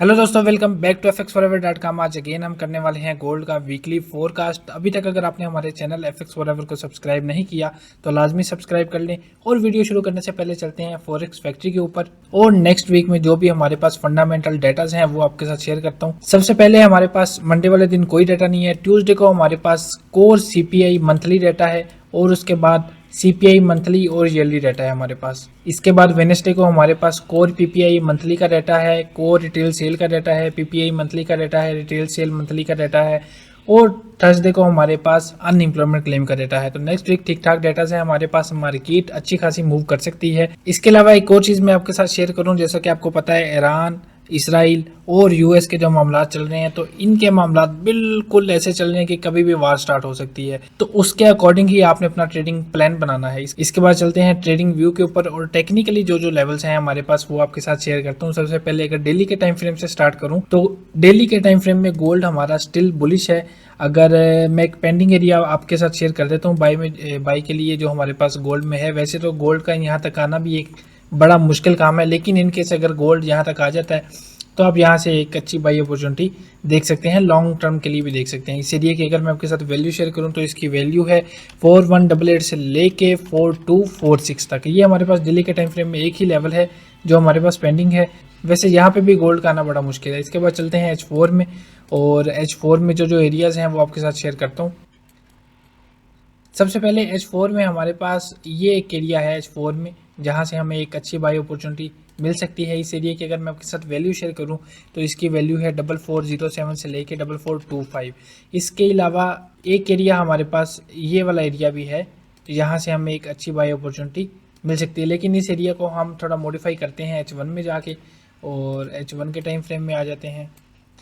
Hello दोस्तों, welcome back to fxforever.com। आज again हम करने वाले हैं गोल्ड का वीकली फोरकास्ट। अभी तक अगर आपने हमारे चैनल एफएक्स फॉरएवर को सब्सक्राइब नहीं किया तो लाजमी सब्सक्राइब कर लें। और वीडियो शुरू करने से पहले चलते हैं फॉरेक्स फैक्ट्री के ऊपर और नेक्स्ट वीक में जो भी हमारे पास फंडामेंटल डाटाज हैं वो आपके साथ शेयर करता हूँ। सबसे पहले हमारे पास मंडे वाले दिन कोई डाटा नहीं है। ट्यूजडे को हमारे पास कोर सीपीआई मंथली डाटा है और उसके बाद सीपीआई मंथली और ईयरली डाटा है हमारे पास। इसके बाद वेडनेसडे को हमारे पास कोर पीपीआई मंथली का डाटा है, कोर रिटेल सेल का डाटा है, पीपीआई मंथली का डाटा है, रिटेल सेल मंथली का डाटा है और थर्सडे को हमारे पास अनएम्प्लॉयमेंट क्लेम का डाटा है। तो नेक्स्ट वीक ठीक ठाक डाटा से हमारे पास मार्केट अच्छी खासी मूव कर सकती है। इसके अलावा एक और चीज़ मैं आपके साथ शेयर करूं, जैसा कि आपको पता है ईरान, इसराइल और यूएस के जो मामला चल रहे हैं तो इनके मामला बिल्कुल ऐसे चल रहे हैं कि कभी भी वार स्टार्ट हो सकती है। तो उसके अकॉर्डिंग ही आपने अपना ट्रेडिंग प्लान बनाना है। इसके बाद चलते हैं ट्रेडिंग व्यू के ऊपर और टेक्निकली जो जो लेवल्स हैं हमारे पास वो आपके साथ शेयर करता हूँ। सबसे पहले अगर डेली के टाइम फ्रेम से स्टार्ट करूँ तो डेली के टाइम फ्रेम में गोल्ड हमारा स्टिल बुलिश है। अगर मैं एक पेंडिंग एरिया आपके साथ शेयर कर देता हूँ बाई के लिए जो हमारे पास गोल्ड में है। वैसे तो गोल्ड का यहाँ तक आना भी एक बड़ा मुश्किल काम है, लेकिन इनकेस अगर गोल्ड यहाँ तक आ जाता है तो आप यहाँ से एक अच्छी बाई अपॉर्चुनिटी देख सकते हैं, लॉन्ग टर्म के लिए भी देख सकते हैं। इस एरिया की अगर मैं आपके साथ वैल्यू शेयर करूँ तो इसकी वैल्यू है 4188 से लेके 4246 तक। ये हमारे पास डेली के टाइम फ्रेम में एक ही लेवल है जो हमारे पास पेंडिंग है। वैसे यहाँ पे भी गोल्ड का आना बड़ा मुश्किल है। इसके बाद चलते हैं H4 में और H4 में जो जो एरियाज़ हैं वो आपके साथ शेयर करता हूँ। सबसे पहले H4 में हमारे पास ये एक एरिया है H4 में जहाँ से हमें एक अच्छी बाई अपॉर्चुनिटी मिल सकती है। इस एरिया की अगर मैं आपके साथ वैल्यू शेयर करूं तो इसकी वैल्यू है 4407 से लेके 4425। इसके अलावा एक एरिया हमारे पास ये वाला एरिया भी है यहाँ से हमें एक अच्छी बाई अपॉर्चुनिटी मिल सकती है, लेकिन इस एरिया को हम थोड़ा मॉडिफाई करते हैं H1 में जाके और H1 के टाइम फ्रेम में आ जाते हैं।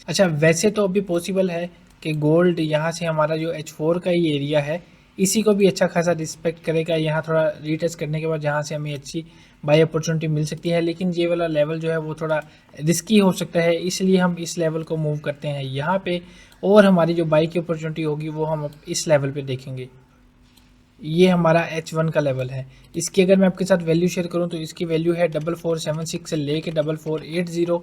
अच्छा, वैसे तो अभी पॉसिबल है कि गोल्ड यहाँ से हमारा जो H4 का ही एरिया है इसी को भी अच्छा खासा रिस्पेक्ट करेगा। यहाँ थोड़ा रीटेस्ट करने के बाद जहाँ से हमें अच्छी बाई अपॉर्चुनिटी मिल सकती है, लेकिन ये वाला लेवल जो है वो थोड़ा रिस्की हो सकता है, इसलिए हम इस लेवल को मूव करते हैं यहाँ पे और हमारी जो बाई की अपॉर्चुनिटी होगी वो हम इस लेवल पे देखेंगे। ये हमारा H1 का लेवल है। इसकी अगर मैं आपके साथ वैल्यू शेयर करूं तो इसकी वैल्यू है 4476 से लेके 4480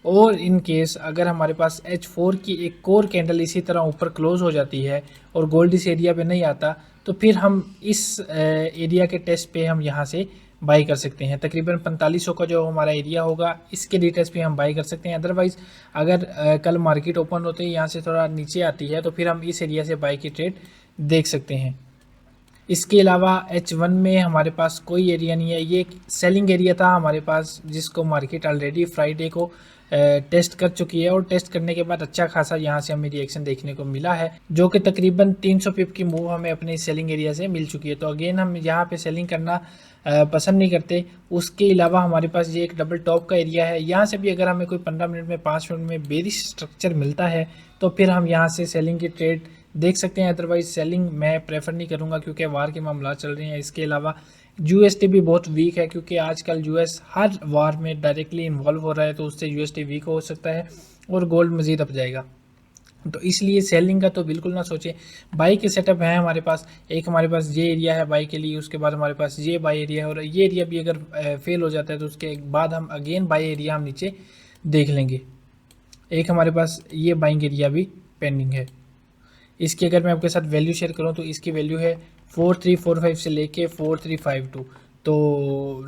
और इन केस अगर हमारे पास H4 की एक कोर कैंडल इसी तरह ऊपर क्लोज हो जाती है और गोल्ड इस एरिया पे नहीं आता तो फिर हम इस एरिया के टेस्ट पे हम यहाँ से बाई कर सकते हैं। तकरीबन 4500 का जो हमारा एरिया होगा इसके रिटेस्ट पे हम बाई कर सकते हैं। अदरवाइज अगर कल मार्केट ओपन होते ही यहाँ से थोड़ा नीचे आती है तो फिर हम इस एरिया से बाई की ट्रेड देख सकते हैं। इसके अलावा H1 में हमारे पास कोई एरिया नहीं है। ये एक सेलिंग एरिया था हमारे पास जिसको मार्केट ऑलरेडी फ्राइडे को टेस्ट कर चुकी है और टेस्ट करने के बाद अच्छा खासा यहाँ से हमें रिएक्शन देखने को मिला है, जो कि तकरीबन 300 पिप की मूव हमें अपने सेलिंग एरिया से मिल चुकी है। तो अगेन हम यहाँ पे सेलिंग करना पसंद नहीं करते। उसके अलावा हमारे पास ये एक डबल टॉप का एरिया है, यहाँ से भी अगर हमें कोई 15 मिनट में 5 मिनट में बेरिश स्ट्रक्चर मिलता है तो फिर हम यहाँ से सेलिंग की ट्रेड देख सकते हैं। अदरवाइज सेलिंग मैं प्रेफर नहीं करूंगा क्योंकि वार के मामला चल रहे हैं। इसके अलावा यूएसडी भी बहुत वीक है क्योंकि आजकल यूएस हर वार में डायरेक्टली इन्वॉल्व हो रहा है, तो उससे यूएसडी वीक हो सकता है और गोल्ड मजीद अप जाएगा। तो इसलिए सेलिंग का तो बिल्कुल ना सोचें। बाई के सेटअप है हमारे पास, एक हमारे पास ये एरिया है बाई के लिए, उसके बाद हमारे पास ये बाई एरिया है और ये एरिया भी अगर फेल हो जाता है तो उसके बाद हम अगेन बाई एरिया हम नीचे देख लेंगे। एक हमारे पास ये बाइंग एरिया भी पेंडिंग है। इसकी अगर मैं आपके साथ वैल्यू शेयर करूं तो इसकी वैल्यू है 4345 से लेके 4352। तो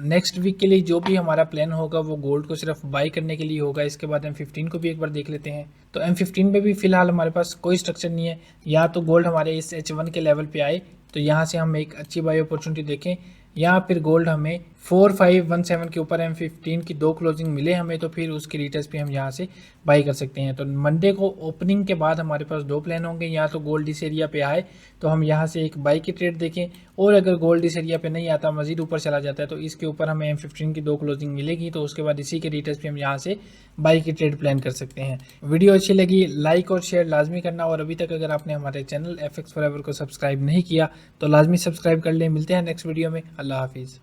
नेक्स्ट वीक के लिए जो भी हमारा प्लान होगा वो गोल्ड को सिर्फ बाई करने के लिए होगा। इसके बाद M15 को भी एक बार देख लेते हैं। तो M15 में भी फिलहाल हमारे पास कोई स्ट्रक्चर नहीं है। या तो गोल्ड हमारे इस H1 के लेवल पे आए तो यहाँ से हम एक अच्छी बाई अपॉर्चुनिटी देखें, या फिर गोल्ड हमें 4517 के ऊपर M15 की 2 क्लोजिंग मिले हमें तो फिर उसकी रिटेस्ट पे हम यहाँ से बाई कर सकते हैं। तो मंडे को ओपनिंग के बाद हमारे पास 2 प्लान होंगे, या तो गोल्ड इस एरिया पे आए तो हम यहाँ से एक बाई की ट्रेड देखें, और अगर गोल्ड इस एरिया पे नहीं आता मजीद ऊपर चला जाता है तो इसके ऊपर हमें M15 की 2 क्लोजिंग मिलेगी, तो उसके बाद इसी के रिटेस्ट पे हम यहाँ से बाई की ट्रेड प्लान कर सकते हैं। वीडियो अच्छी लगी लाइक और शेयर लाजमी करना, और अभी तक अगर आपने हमारे चैनल FX Forever को सब्सक्राइब नहीं किया तो लाजमी सब्सक्राइब कर लें। मिलते हैं नेक्स्ट वीडियो में। अल्लाह हाफिज़।